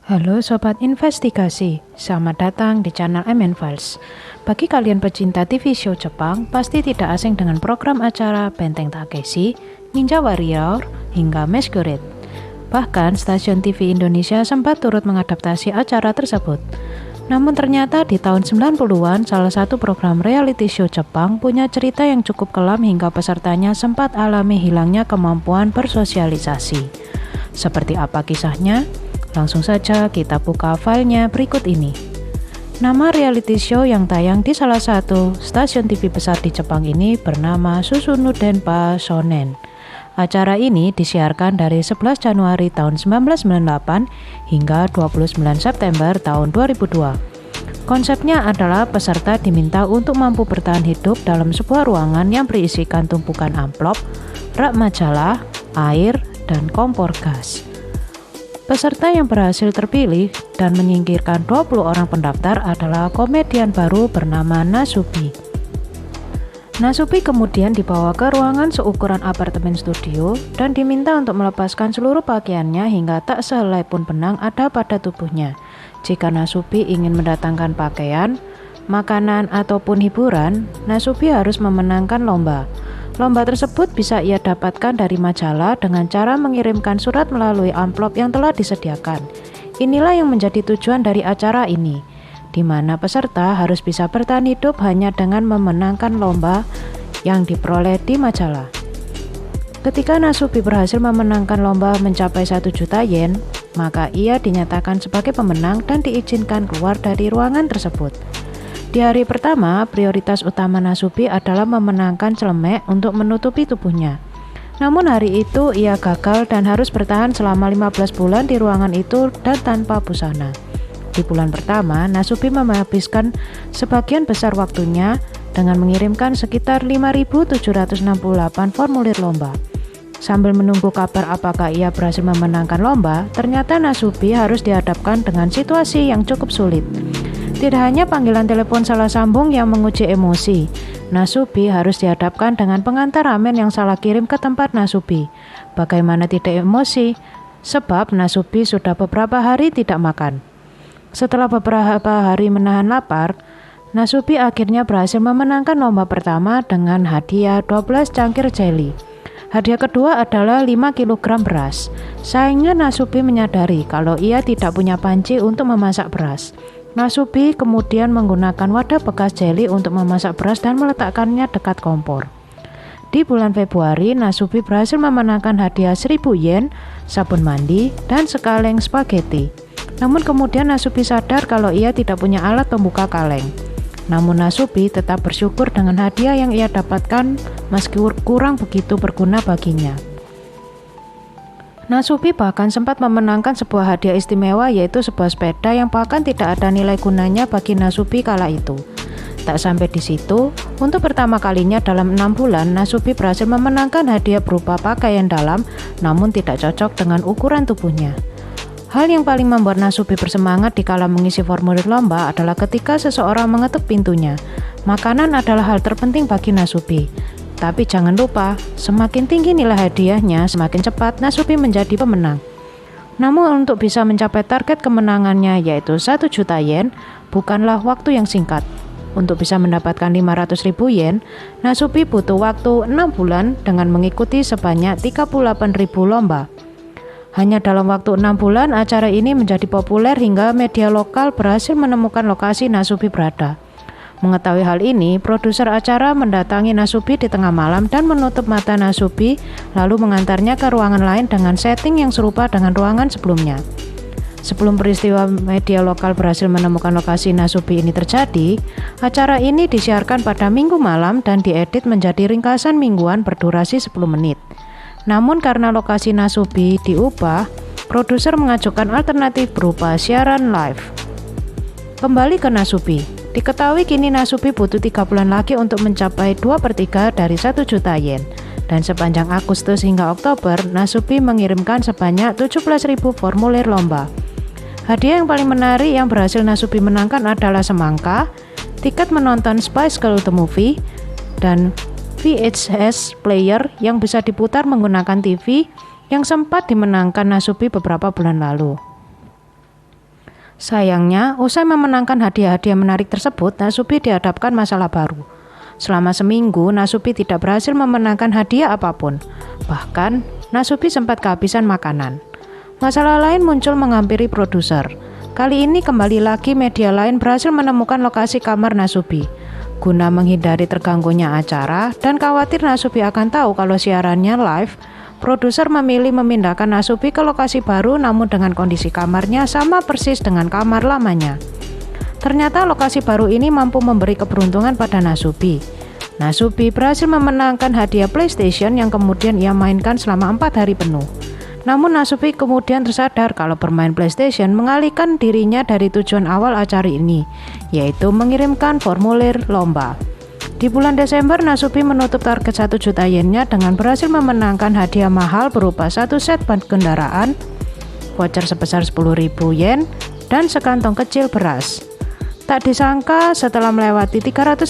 Halo Sobat Investigasi, selamat datang di channel MN Files. Bagi kalian pecinta TV show Jepang, pasti tidak asing dengan program acara Benteng Takeshi, Ninja Warrior, hingga Masquerade. Bahkan stasiun TV Indonesia sempat turut mengadaptasi acara tersebut. Namun ternyata di tahun 90-an, salah satu program reality show Jepang punya cerita yang cukup kelam hingga pesertanya sempat alami hilangnya kemampuan bersosialisasi. Seperti apa kisahnya? Langsung saja kita buka filenya berikut ini. Nama reality show yang tayang di salah satu stasiun TV besar di Jepang ini bernama Susumu Denpa Shonen. Acara ini disiarkan dari 11 Januari tahun 1998 hingga 29 September tahun 2002. Konsepnya adalah peserta diminta untuk mampu bertahan hidup dalam sebuah ruangan yang berisikan tumpukan amplop, rak majalah, air, dan kompor gas. Peserta yang berhasil terpilih dan menyingkirkan 20 orang pendaftar adalah komedian baru bernama Nasubi. Nasubi kemudian dibawa ke ruangan seukuran apartemen studio dan diminta untuk melepaskan seluruh pakaiannya hingga tak sehelai pun benang ada pada tubuhnya. Jika Nasubi ingin mendatangkan pakaian, makanan, ataupun hiburan, Nasubi harus memenangkan lomba. Lomba tersebut bisa ia dapatkan dari majalah dengan cara mengirimkan surat melalui amplop yang telah disediakan. Inilah yang menjadi tujuan dari acara ini, di mana peserta harus bisa bertahan hidup hanya dengan memenangkan lomba yang diperoleh di majalah. Ketika Nasubi berhasil memenangkan lomba mencapai 1 juta yen, maka ia dinyatakan sebagai pemenang dan diizinkan keluar dari ruangan tersebut. Di hari pertama, prioritas utama Nasubi adalah memenangkan celemek untuk menutupi tubuhnya. Namun hari itu ia gagal dan harus bertahan selama 15 bulan di ruangan itu dan tanpa busana. Di bulan pertama, Nasubi menghabiskan sebagian besar waktunya dengan mengirimkan sekitar 5.768 formulir lomba. Sambil menunggu kabar apakah ia berhasil memenangkan lomba, ternyata Nasubi harus dihadapkan dengan situasi yang cukup sulit. Tidak hanya panggilan telepon salah sambung yang menguji emosi, Nasubi harus dihadapkan dengan pengantar ramen yang salah kirim ke tempat Nasubi. Bagaimana tidak emosi? Sebab Nasubi sudah beberapa hari tidak makan. Setelah beberapa hari menahan lapar, Nasubi akhirnya berhasil memenangkan lomba pertama dengan hadiah 12 cangkir jelly. Hadiah kedua adalah 5 kg beras. Sayangnya Nasubi menyadari kalau ia tidak punya panci untuk memasak beras. Nasubi kemudian menggunakan wadah bekas jelly untuk memasak beras dan meletakkannya dekat kompor. Di bulan Februari, Nasubi berhasil memenangkan hadiah 1.000 yen, sabun mandi, dan sekaleng spaghetti. Namun kemudian Nasubi sadar kalau ia tidak punya alat pembuka kaleng. Namun Nasubi tetap bersyukur dengan hadiah yang ia dapatkan meski kurang begitu berguna baginya. Nasubi bahkan sempat memenangkan sebuah hadiah istimewa, yaitu sebuah sepeda yang bahkan tidak ada nilai gunanya bagi Nasubi kala itu. Tak sampai di situ, untuk pertama kalinya dalam 6 bulan, Nasubi berhasil memenangkan hadiah berupa pakaian dalam namun tidak cocok dengan ukuran tubuhnya. Hal yang paling membuat Nasubi bersemangat dikala mengisi formulir lomba adalah ketika seseorang mengetuk pintunya. Makanan adalah hal terpenting bagi Nasubi. Tapi jangan lupa, semakin tinggi nilai hadiahnya, semakin cepat Nasubi menjadi pemenang. Namun untuk bisa mencapai target kemenangannya yaitu 1 juta yen, bukanlah waktu yang singkat. Untuk bisa mendapatkan 500.000 yen, Nasubi butuh waktu 6 bulan dengan mengikuti sebanyak 38.000 lomba. Hanya dalam waktu 6 bulan, acara ini menjadi populer hingga media lokal berhasil menemukan lokasi Nasubi berada. Mengetahui hal ini, produser acara mendatangi Nasubi di tengah malam dan menutup mata Nasubi, lalu mengantarnya ke ruangan lain dengan setting yang serupa dengan ruangan sebelumnya. Sebelum peristiwa media lokal berhasil menemukan lokasi Nasubi ini terjadi, acara ini disiarkan pada Minggu malam dan diedit menjadi ringkasan mingguan berdurasi 10 menit. Namun karena lokasi Nasubi diubah, produser mengajukan alternatif berupa siaran live. Kembali ke Nasubi. Diketahui kini Nasubi butuh 3 bulan lagi untuk mencapai 2/3 dari 1 juta yen. Dan sepanjang Agustus hingga Oktober, Nasubi mengirimkan sebanyak 17.000 formulir lomba. Hadiah yang paling menarik yang berhasil Nasubi menangkan adalah semangka, tiket menonton Spice Girl The Movie, dan VHS player yang bisa diputar menggunakan TV yang sempat dimenangkan Nasubi beberapa bulan lalu. Sayangnya, usai memenangkan hadiah-hadiah menarik tersebut, Nasubi dihadapkan masalah baru. Selama seminggu, Nasubi tidak berhasil memenangkan hadiah apapun. Bahkan, Nasubi sempat kehabisan makanan. Masalah lain muncul menghampiri produser. Kali ini kembali lagi media lain berhasil menemukan lokasi kamar Nasubi. Guna menghindari terganggunya acara dan khawatir Nasubi akan tahu kalau siarannya live, produser memilih memindahkan Nasubi ke lokasi baru namun dengan kondisi kamarnya sama persis dengan kamar lamanya. Ternyata lokasi baru ini mampu memberi keberuntungan pada Nasubi. Nasubi berhasil memenangkan hadiah PlayStation yang kemudian ia mainkan selama 4 hari penuh. Namun Nasubi kemudian tersadar kalau bermain PlayStation mengalihkan dirinya dari tujuan awal acara ini, yaitu mengirimkan formulir lomba. Di bulan Desember, Nasubi menutup target 1 juta yennya dengan berhasil memenangkan hadiah mahal berupa 1 set kendaraan, voucher sebesar 10.000 yen, dan sekantong kecil beras. Tak disangka setelah melewati 355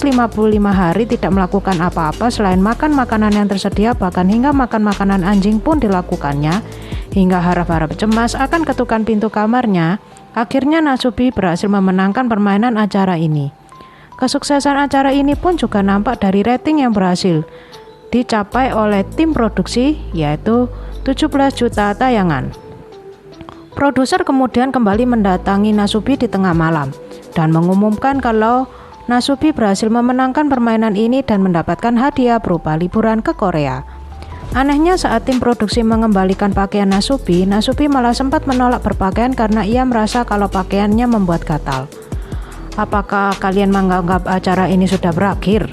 hari tidak melakukan apa-apa selain makan makanan yang tersedia, bahkan hingga makan makanan anjing pun dilakukannya, hingga harap-harap cemas akan ketukan pintu kamarnya, akhirnya Nasubi berhasil memenangkan permainan acara ini. Kesuksesan acara ini pun juga nampak dari rating yang berhasil dicapai oleh tim produksi, yaitu 17 juta tayangan. Produser kemudian kembali mendatangi Nasubi di tengah malam dan mengumumkan kalau Nasubi berhasil memenangkan permainan ini dan mendapatkan hadiah berupa liburan ke Korea. Anehnya saat tim produksi mengembalikan pakaian Nasubi, Nasubi malah sempat menolak berpakaian karena ia merasa kalau pakaiannya membuat gatal. Apakah kalian menganggap acara ini sudah berakhir?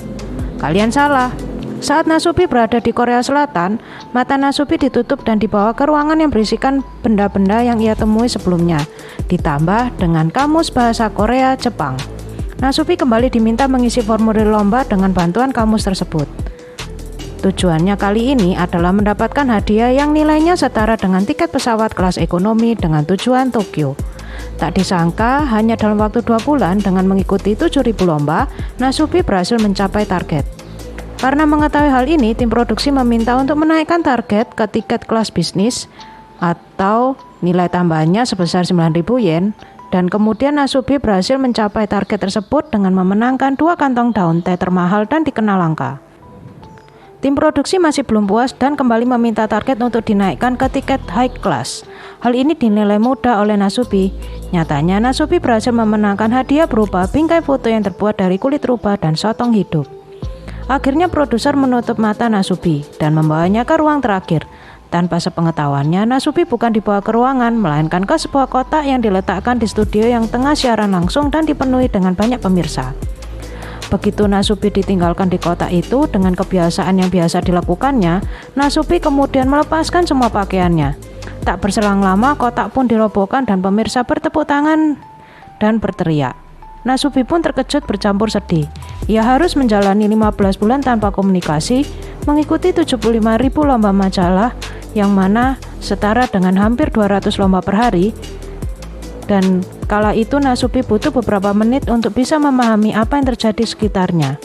Kalian salah. Saat Nasubi berada di Korea Selatan, mata Nasubi ditutup dan dibawa ke ruangan yang berisikan benda-benda yang ia temui sebelumnya, ditambah dengan kamus bahasa Korea Jepang. Nasubi kembali diminta mengisi formulir lomba dengan bantuan kamus tersebut. Tujuannya kali ini adalah mendapatkan hadiah yang nilainya setara dengan tiket pesawat kelas ekonomi dengan tujuan Tokyo. Tak disangka, hanya dalam waktu 2 bulan dengan mengikuti 7.000 lomba, Nasubi berhasil mencapai target. Karena mengetahui hal ini, tim produksi meminta untuk menaikkan target ke tiket kelas bisnis atau nilai tambahannya sebesar 9.000 yen, dan kemudian Nasubi berhasil mencapai target tersebut dengan memenangkan 2 kantong daun teh termahal dan dikenal langka. Tim produksi masih belum puas dan kembali meminta target untuk dinaikkan ke tiket high class. Hal ini dinilai mudah oleh Nasubi. Nyatanya Nasubi berhasil memenangkan hadiah berupa bingkai foto yang terbuat dari kulit rubah dan sotong hidup. Akhirnya produser menutup mata Nasubi dan membawanya ke ruang terakhir. Tanpa sepengetahuannya, Nasubi bukan dibawa ke ruangan, melainkan ke sebuah kotak yang diletakkan di studio yang tengah siaran langsung dan dipenuhi dengan banyak pemirsa. Begitu Nasubi ditinggalkan di kotak itu, dengan kebiasaan yang biasa dilakukannya, Nasubi kemudian melepaskan semua pakaiannya. Tak berselang lama, kotak pun dirobohkan dan pemirsa bertepuk tangan dan berteriak. Nasubi pun terkejut bercampur sedih. Ia harus menjalani 15 bulan tanpa komunikasi, mengikuti 75.000 lomba majalah, yang mana setara dengan hampir 200 lomba per hari. Dan kala itu Nasubi butuh beberapa menit untuk bisa memahami apa yang terjadi sekitarnya.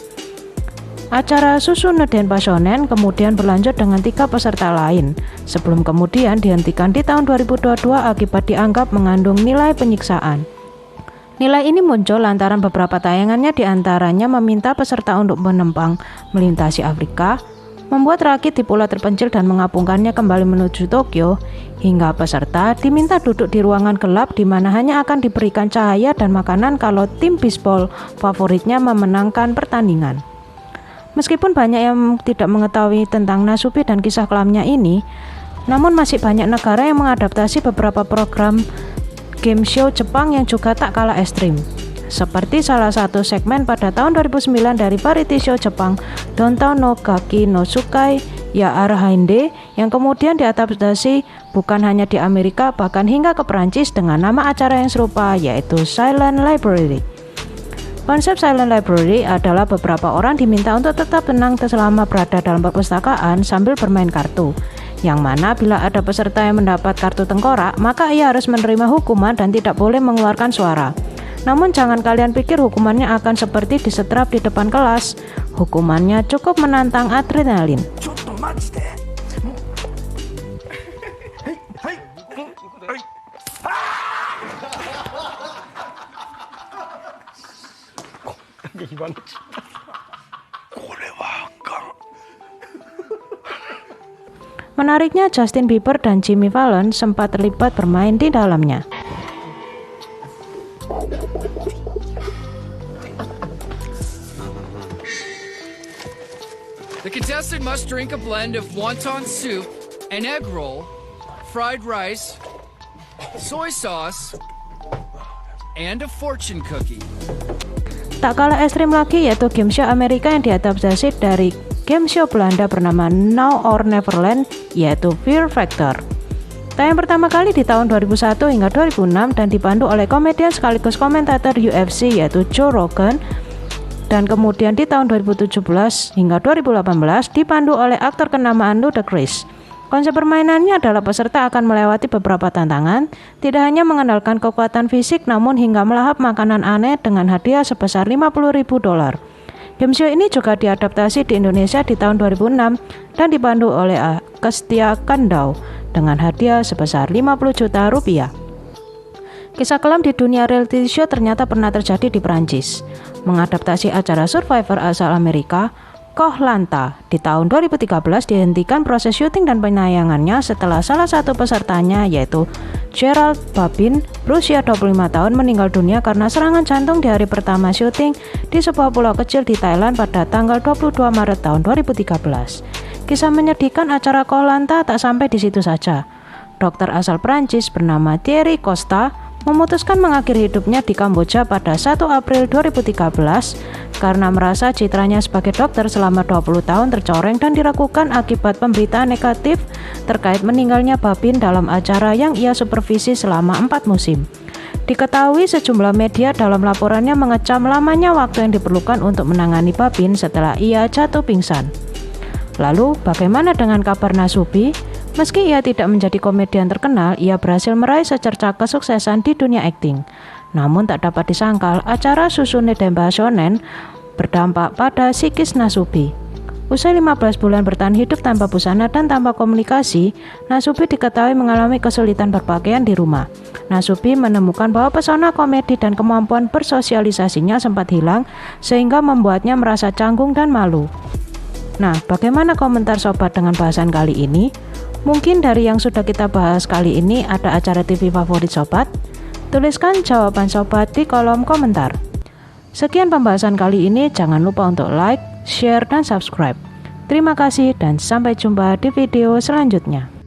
Acara Susuno Denpa-shonen kemudian berlanjut dengan 3 peserta lain, sebelum kemudian dihentikan di tahun 2022 akibat dianggap mengandung nilai penyiksaan. Nilai ini muncul lantaran beberapa tayangannya diantaranya meminta peserta untuk menempang melintasi Afrika, membuat rakit di pulau terpencil dan mengapungkannya kembali menuju Tokyo, hingga peserta diminta duduk di ruangan gelap di mana hanya akan diberikan cahaya dan makanan kalau tim bisbol favoritnya memenangkan pertandingan. Meskipun banyak yang tidak mengetahui tentang Nasubi dan kisah kelamnya ini, namun masih banyak negara yang mengadaptasi beberapa program game show Jepang yang juga tak kalah ekstrim. Seperti salah satu segmen pada tahun 2009 dari variety show Jepang Downtown no Gaki no Tsukai ya Arahinde yang kemudian diadaptasi bukan hanya di Amerika bahkan hingga ke Perancis dengan nama acara yang serupa, yaitu Silent Library. Konsep Silent Library adalah beberapa orang diminta untuk tetap tenang selama berada dalam perpustakaan sambil bermain kartu, yang mana bila ada peserta yang mendapat kartu tengkorak, maka ia harus menerima hukuman dan tidak boleh mengeluarkan suara. Namun jangan kalian pikir hukumannya akan seperti disetrap di depan kelas. Hukumannya cukup menantang adrenalin. 番のこれはあかん。 Menariknya, Justin Bieber dan Jimmy Fallon sempat terlibat bermain di dalamnya. The contestant must drink a blend of wonton soup, an egg roll, fried rice, soy sauce, and a fortune cookie. Tak kalah ekstrim lagi yaitu game show Amerika yang diadaptasi dari game show Belanda bernama Now or Neverland, yaitu Fear Factor. Tayang pertama kali di tahun 2001 hingga 2006 dan dipandu oleh komedian sekaligus komentator UFC yaitu Joe Rogan, dan kemudian di tahun 2017 hingga 2018 dipandu oleh aktor kenamaan Ludacris. Konsep permainannya adalah peserta akan melewati beberapa tantangan, tidak hanya mengandalkan kekuatan fisik namun hingga melahap makanan aneh dengan hadiah sebesar $50.000. Game show ini juga diadaptasi di Indonesia di tahun 2006 dan dipandu oleh Kestia Kandau dengan hadiah sebesar 50 juta rupiah. Kisah kelam di dunia reality show ternyata pernah terjadi di Perancis. Mengadaptasi acara Survivor asal Amerika, Koh-Lanta di tahun 2013 dihentikan proses syuting dan penayangannya setelah salah satu pesertanya yaitu Gerald Babin berusia 25 tahun meninggal dunia karena serangan jantung di hari pertama syuting di sebuah pulau kecil di Thailand pada tanggal 22 Maret tahun 2013. Kisah menyedihkan acara Koh-Lanta tak sampai di situ saja. Dokter asal Prancis bernama Thierry Costa memutuskan mengakhiri hidupnya di Kamboja pada 1 April 2013 karena merasa citranya sebagai dokter selama 20 tahun tercoreng dan diragukan akibat pemberitaan negatif terkait meninggalnya Babin dalam acara yang ia supervisi selama 4 musim. Diketahui sejumlah media dalam laporannya mengecam lamanya waktu yang diperlukan untuk menangani Babin setelah ia jatuh pingsan. Lalu, bagaimana dengan kabar Nasubi? Meski ia tidak menjadi komedian terkenal, ia berhasil meraih secerca kesuksesan di dunia akting. Namun tak dapat disangkal, acara Susune Demba Shonen berdampak pada psikis Nasubi. Usai 15 bulan bertahan hidup tanpa busana dan tanpa komunikasi, Nasubi diketahui mengalami kesulitan berpakaian di rumah. Nasubi menemukan bahwa pesona komedi dan kemampuan bersosialisasinya sempat hilang, sehingga membuatnya merasa canggung dan malu. Nah, bagaimana komentar sobat dengan bahasan kali ini? Mungkin dari yang sudah kita bahas kali ini ada acara TV favorit sobat? Tuliskan jawaban sobat di kolom komentar. Sekian pembahasan kali ini, jangan lupa untuk like, share, dan subscribe. Terima kasih dan sampai jumpa di video selanjutnya.